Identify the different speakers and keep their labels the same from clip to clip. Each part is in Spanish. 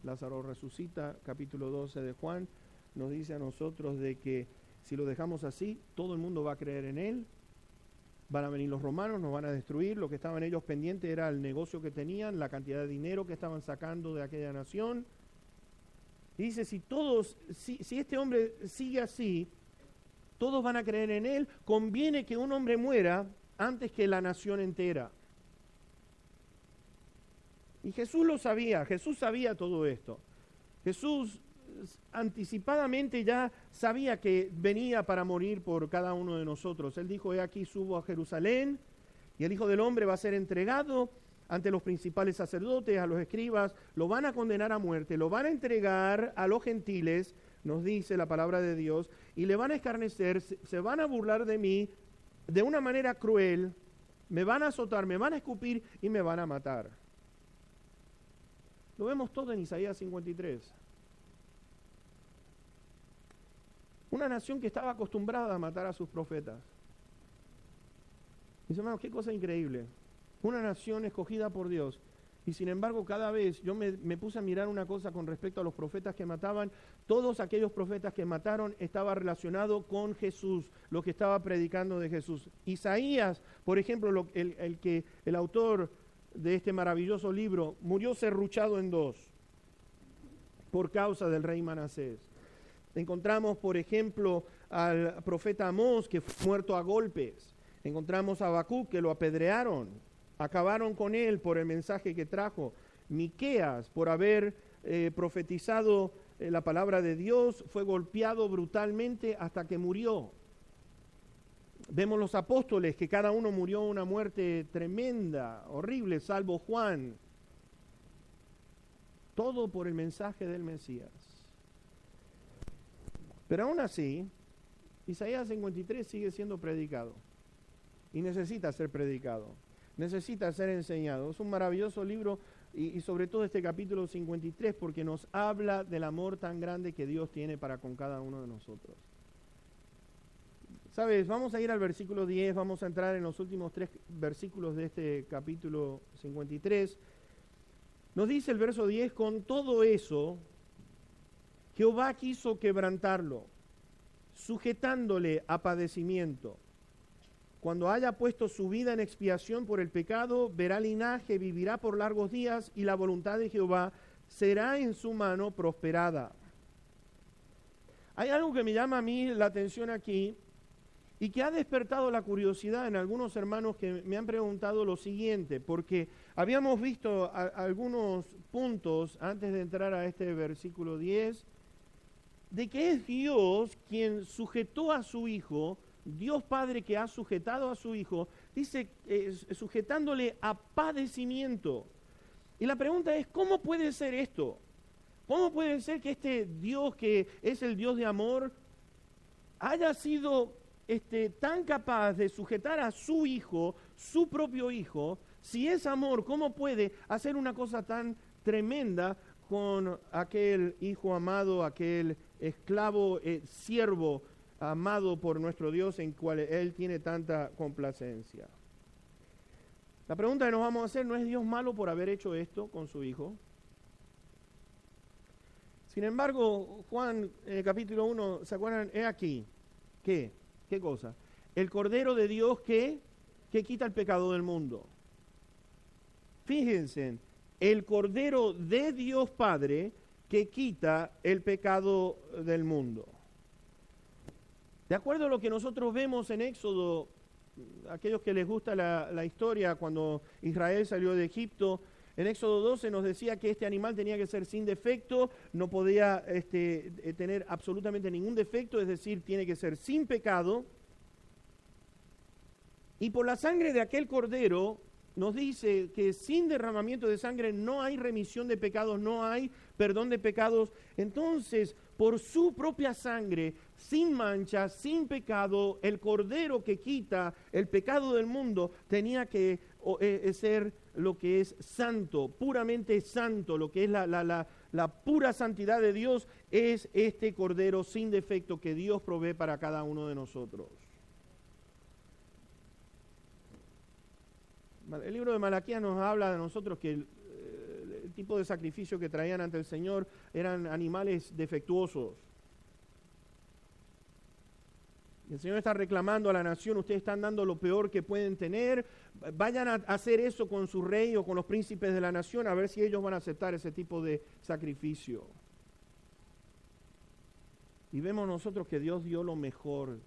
Speaker 1: Lázaro resucita, capítulo 12 de Juan, nos dice a nosotros de que si lo dejamos así, todo el mundo va a creer en él, van a venir los romanos, nos van a destruir, lo que estaban ellos pendientes era el negocio que tenían, la cantidad de dinero que estaban sacando de aquella nación. Y dice, si este hombre sigue así, todos van a creer en él, conviene que un hombre muera antes que la nación entera. Y Jesús lo sabía, Jesús sabía todo esto. Jesús anticipadamente ya sabía que venía para morir por cada uno de nosotros. Él dijo, he aquí subo a Jerusalén y el Hijo del Hombre va a ser entregado ante los principales sacerdotes, a los escribas, lo van a condenar a muerte, lo van a entregar a los gentiles, nos dice la palabra de Dios, y le van a escarnecer, se van a burlar de mí de una manera cruel, me van a azotar, me van a escupir y me van a matar. Lo vemos todo en Isaías 53. Una nación que estaba acostumbrada a matar a sus profetas. Mis hermanos, qué cosa increíble. Una nación escogida por Dios. Y sin embargo, cada vez yo me puse a mirar una cosa con respecto a los profetas que mataban. Todos aquellos profetas que mataron estaba relacionado con Jesús, lo que estaba predicando de Jesús. Isaías, por ejemplo, el autor de este maravilloso libro, murió serruchado en dos por causa del rey Manasés. Encontramos, por ejemplo, al profeta Amós, que fue muerto a golpes. Encontramos a Habacuc, que lo apedrearon, acabaron con él por el mensaje que trajo. Miqueas, por haber profetizado la palabra de Dios, fue golpeado brutalmente hasta que murió. Vemos los apóstoles, que cada uno murió una muerte tremenda, horrible, salvo Juan. Todo por el mensaje del Mesías. Pero aún así, Isaías 53 sigue siendo predicado. Y necesita ser predicado. Necesita ser enseñado. Es un maravilloso libro y sobre todo este capítulo 53 porque nos habla del amor tan grande que Dios tiene para con cada uno de nosotros. ¿Sabes? Vamos a ir al versículo 10, vamos a entrar en los últimos 3 versículos de este capítulo 53. Nos dice el verso 10, con todo eso, Jehová quiso quebrantarlo, sujetándole a padecimiento. Cuando haya puesto su vida en expiación por el pecado, verá linaje, vivirá por largos días, y la voluntad de Jehová será en su mano prosperada. Hay algo que me llama a mí la atención aquí, y que ha despertado la curiosidad en algunos hermanos que me han preguntado lo siguiente, porque habíamos visto algunos puntos antes de entrar a este versículo 10, de que es Dios quien sujetó a su Hijo, Dios Padre que ha sujetado a su Hijo, dice, sujetándole a padecimiento. Y la pregunta es, ¿cómo puede ser esto? ¿Cómo puede ser que este Dios que es el Dios de amor haya sido tan capaz de sujetar a su Hijo, su propio Hijo? Si es amor, ¿cómo puede hacer una cosa tan tremenda con aquel Hijo amado, aquel esclavo, siervo amado por nuestro Dios en cual Él tiene tanta complacencia? La pregunta que nos vamos a hacer, ¿no es Dios malo por haber hecho esto con su Hijo? Sin embargo, Juan, capítulo 1, ¿se acuerdan? He aquí, ¿qué? ¿Qué cosa? El Cordero de Dios que quita el pecado del mundo. Fíjense, el Cordero de Dios Padre que quita el pecado del mundo. De acuerdo a lo que nosotros vemos en Éxodo, aquellos que les gusta la historia, cuando Israel salió de Egipto, en Éxodo 12 nos decía que este animal tenía que ser sin defecto, no podía tener absolutamente ningún defecto, es decir, tiene que ser sin pecado. Y por la sangre de aquel cordero nos dice que sin derramamiento de sangre no hay remisión de pecados, no hay perdón de pecados. Entonces, por su propia sangre, sin mancha, sin pecado, el cordero que quita el pecado del mundo tenía que ser lo que es santo, puramente santo, lo que es la pura santidad de Dios, es este cordero sin defecto que Dios provee para cada uno de nosotros. El libro de Malaquías nos habla de nosotros que tipo de sacrificio que traían ante el Señor eran animales defectuosos. El Señor está reclamando a la nación, ustedes están dando lo peor que pueden tener, vayan a hacer eso con su rey o con los príncipes de la nación, a ver si ellos van a aceptar ese tipo de sacrificio. Y vemos nosotros que Dios dio lo mejor.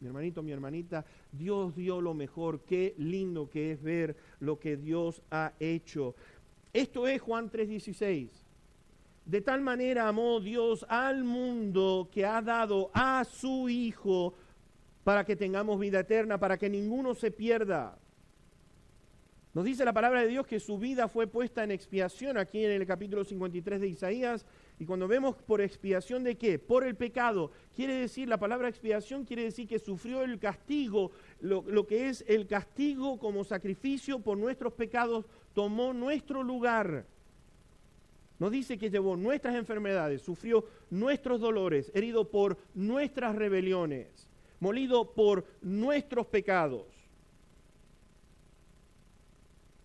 Speaker 1: Mi hermanito, mi hermanita, Dios dio lo mejor. Qué lindo que es ver lo que Dios ha hecho. Esto es Juan 3:16. De tal manera amó Dios al mundo que ha dado a su Hijo para que tengamos vida eterna, para que ninguno se pierda. Nos dice la palabra de Dios que su vida fue puesta en expiación aquí en el capítulo 53 de Isaías. Y cuando vemos por expiación de qué, por el pecado, quiere decir, la palabra expiación quiere decir que sufrió el castigo, lo que es el castigo como sacrificio por nuestros pecados, tomó nuestro lugar. Nos dice que llevó nuestras enfermedades, sufrió nuestros dolores, herido por nuestras rebeliones, molido por nuestros pecados.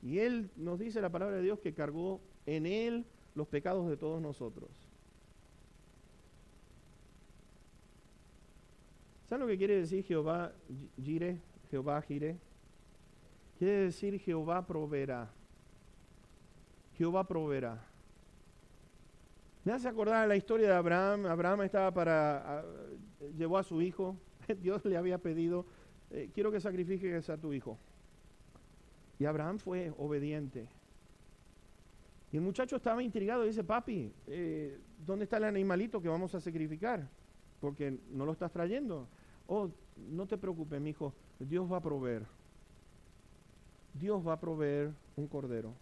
Speaker 1: Y Él nos dice la palabra de Dios que cargó en Él los pecados de todos nosotros. ¿Saben lo que quiere decir Jehová Jireh? Jehová Jireh. Quiere decir Jehová proveerá. Jehová proveerá. Me hace acordar la historia de Abraham. Abraham estaba llevó a su hijo. Dios le había pedido, quiero que sacrifiques a tu hijo. Y Abraham fue obediente. Y el muchacho estaba intrigado y dice, papi, ¿dónde está el animalito que vamos a sacrificar? Porque no lo estás trayendo. Oh, no te preocupes, mi hijo, Dios va a proveer. Dios va a proveer un cordero.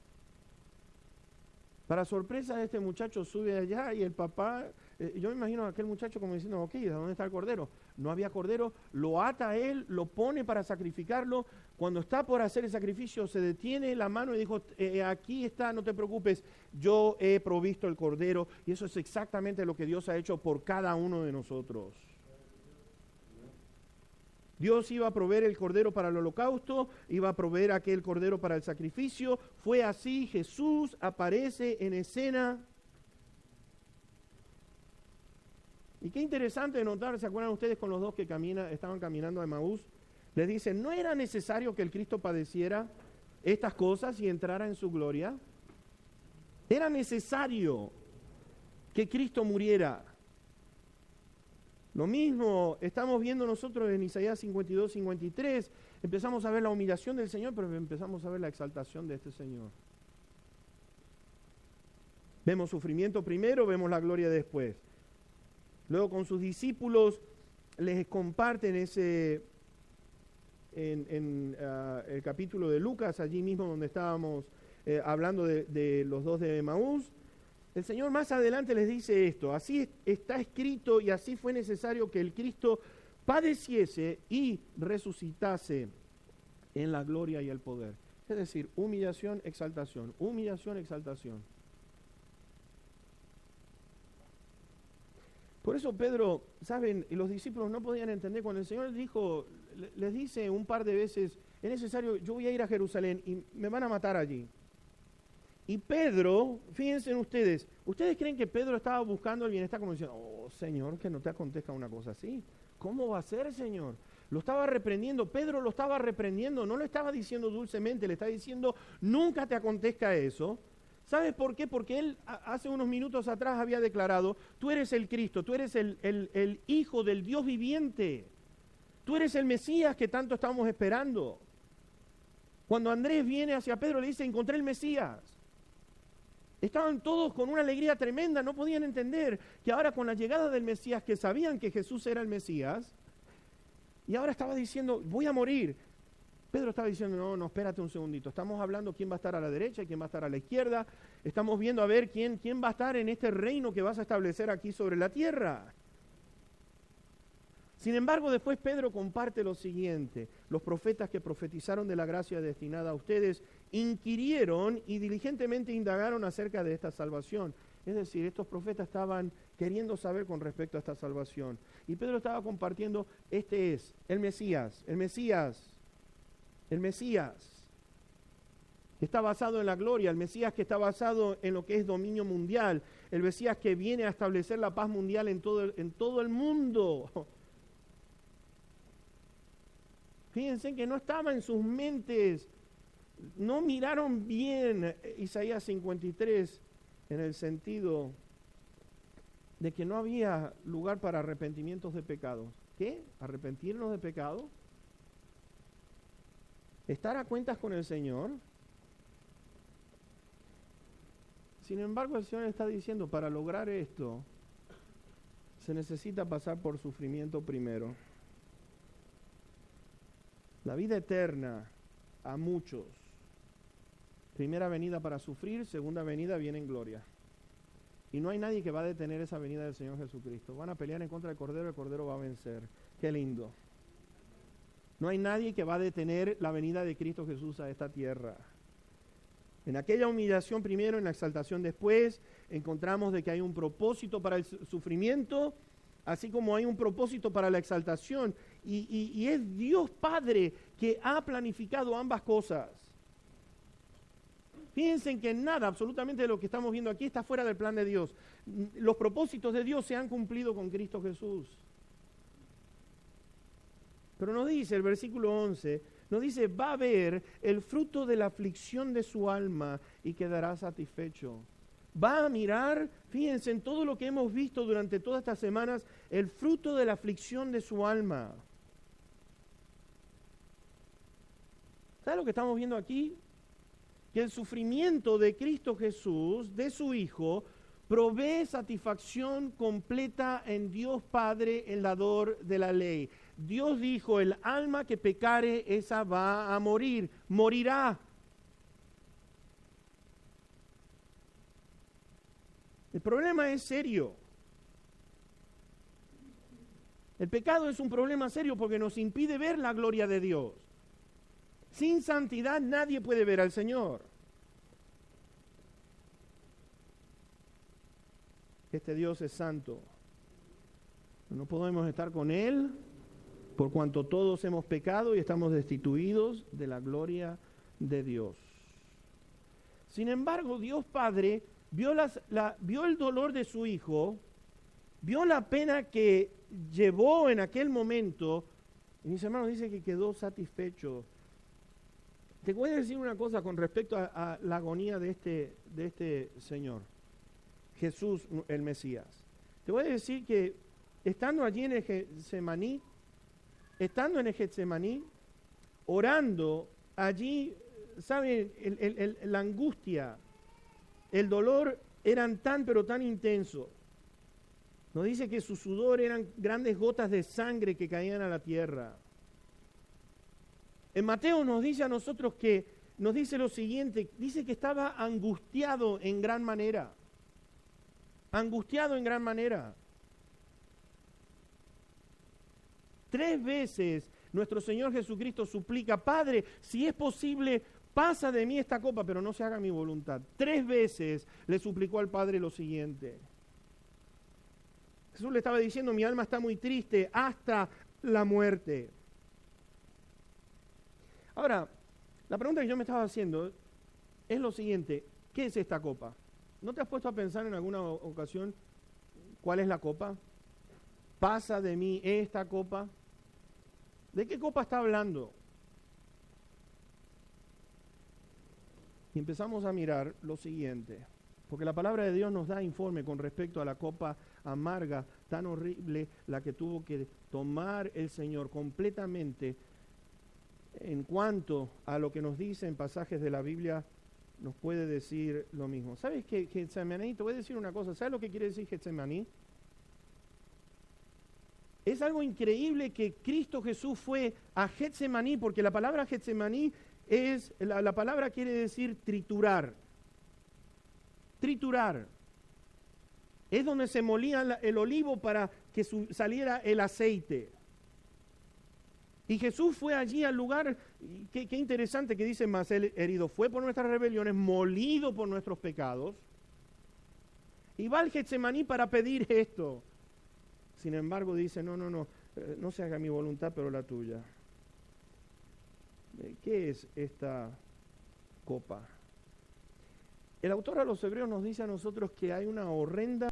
Speaker 1: Para sorpresa de este muchacho sube allá y el papá, yo me imagino a aquel muchacho como diciendo, ok, ¿dónde está el cordero? No había cordero, lo ata a él, lo pone para sacrificarlo. Cuando está por hacer el sacrificio se detiene la mano y dijo, aquí está, no te preocupes, yo he provisto el cordero. Y eso es exactamente lo que Dios ha hecho por cada uno de nosotros. Dios iba a proveer el cordero para el holocausto, iba a proveer aquel cordero para el sacrificio. Fue así, Jesús aparece en escena. Y qué interesante notar, ¿se acuerdan ustedes con los dos que estaban caminando a Emaús? Les dicen, ¿no era necesario que el Cristo padeciera estas cosas y entrara en su gloria? Era necesario que Cristo muriera. Lo mismo estamos viendo nosotros en Isaías 52, 53. Empezamos a ver la humillación del Señor, pero empezamos a ver la exaltación de este Señor. Vemos sufrimiento primero, vemos la gloria después. Luego con sus discípulos les comparten en el capítulo de Lucas, allí mismo donde estábamos hablando de los dos de Emaús. El Señor más adelante les dice esto, así está escrito y así fue necesario que el Cristo padeciese y resucitase en la gloria y el poder. Es decir, humillación, exaltación, humillación, exaltación. Por eso Pedro, saben, y los discípulos no podían entender cuando el Señor les dice un par de veces, es necesario, yo voy a ir a Jerusalén y me van a matar allí. Y Pedro, fíjense en ustedes, ¿ustedes creen que Pedro estaba buscando el bienestar como diciendo, oh Señor, que no te acontezca una cosa así? ¿Cómo va a ser, Señor? Lo estaba reprendiendo, Pedro lo estaba reprendiendo, no lo estaba diciendo dulcemente, le estaba diciendo, nunca te acontezca eso. ¿Sabes por qué? Porque él hace unos minutos atrás había declarado, tú eres el Cristo, tú eres el Hijo del Dios viviente, tú eres el Mesías que tanto estábamos esperando. Cuando Andrés viene hacia Pedro le dice, encontré el Mesías. Estaban todos con una alegría tremenda, no podían entender que ahora con la llegada del Mesías, que sabían que Jesús era el Mesías, y ahora estaba diciendo, voy a morir. Pedro estaba diciendo, no, espérate un segundito, estamos hablando quién va a estar a la derecha y quién va a estar a la izquierda, estamos viendo a ver quién va a estar en este reino que vas a establecer aquí sobre la tierra. Sin embargo, después Pedro comparte lo siguiente, los profetas que profetizaron de la gracia destinada a ustedes inquirieron y diligentemente indagaron acerca de esta salvación. Es decir, estos profetas estaban queriendo saber con respecto a esta salvación. Y Pedro estaba compartiendo, este es el Mesías, el Mesías, el Mesías. que está basado en la gloria, el Mesías que está basado en lo que es dominio mundial, el Mesías que viene a establecer la paz mundial en todo el mundo. Fíjense que no estaba en sus mentes, no miraron bien Isaías 53 en el sentido de que no había lugar para arrepentimientos de pecados. ¿Qué? ¿Arrepentirnos de pecado? ¿Estar a cuentas con el Señor? Sin embargo, el Señor está diciendo, para lograr esto, se necesita pasar por sufrimiento primero. La vida eterna a muchos. Primera venida para sufrir, segunda venida viene en gloria. Y no hay nadie que va a detener esa venida del Señor Jesucristo. Van a pelear en contra del Cordero, el Cordero va a vencer. Qué lindo. No hay nadie que va a detener la venida de Cristo Jesús a esta tierra. En aquella humillación primero, en la exaltación después, encontramos de que hay un propósito para el sufrimiento, así como hay un propósito para la exaltación. Y es Dios Padre que ha planificado ambas cosas. Fíjense que nada, absolutamente de lo que estamos viendo aquí está fuera del plan de Dios. Los propósitos de Dios se han cumplido con Cristo Jesús. Pero nos dice el versículo 11, nos dice, va a ver el fruto de la aflicción de su alma y quedará satisfecho. Va a mirar, fíjense en todo lo que hemos visto durante todas estas semanas, el fruto de la aflicción de su alma. ¿Sabe lo que estamos viendo aquí? Que el sufrimiento de Cristo Jesús, de su Hijo, provee satisfacción completa en Dios Padre, el dador de la ley. Dios dijo, el alma que pecare, esa va a morir, morirá. El problema es serio. El pecado es un problema serio porque nos impide ver la gloria de Dios. Sin santidad nadie puede ver al Señor. Este Dios es santo. No podemos estar con Él por cuanto todos hemos pecado y estamos destituidos de la gloria de Dios. Sin embargo, Dios Padre vio el dolor de su Hijo, vio la pena que llevó en aquel momento, y mis hermanos dice que quedó satisfecho. Te voy a decir una cosa con respecto a la agonía de este Señor, Jesús el Mesías. Te voy a decir que estando allí en el Getsemaní, orando allí, ¿saben? La angustia, el dolor eran tan pero tan intensos. Nos dice que su sudor eran grandes gotas de sangre que caían a la tierra. En Mateo nos dice a nosotros nos dice lo siguiente, dice que estaba angustiado en gran manera. Angustiado en gran manera. 3 veces nuestro Señor Jesucristo suplica, Padre, si es posible, pasa de mí esta copa, pero no se haga mi voluntad. 3 veces le suplicó al Padre lo siguiente. Jesús le estaba diciendo, mi alma está muy triste hasta la muerte. Ahora, la pregunta que yo me estaba haciendo es lo siguiente, ¿qué es esta copa? ¿No te has puesto a pensar en alguna ocasión cuál es la copa? ¿Pasa de mí esta copa? ¿De qué copa está hablando? Y empezamos a mirar lo siguiente, porque la palabra de Dios nos da informe con respecto a la copa amarga, tan horrible, la que tuvo que tomar el Señor completamente. En cuanto a lo que nos dice en pasajes de la Biblia, nos puede decir lo mismo. ¿Sabes qué? Getsemaní, te voy a decir una cosa, ¿sabes lo que quiere decir Getsemaní? Es algo increíble que Cristo Jesús fue a Getsemaní, porque la palabra Getsemaní la palabra quiere decir triturar. Triturar. Es donde se molía el olivo para que saliera el aceite. Y Jesús fue allí al lugar, qué interesante que dice más, él herido fue por nuestras rebeliones, molido por nuestros pecados. Y va al Getsemaní para pedir esto. Sin embargo dice, no se haga mi voluntad, pero la tuya. ¿Qué es esta copa. El autor a los Hebreos nos dice a nosotros que hay una horrenda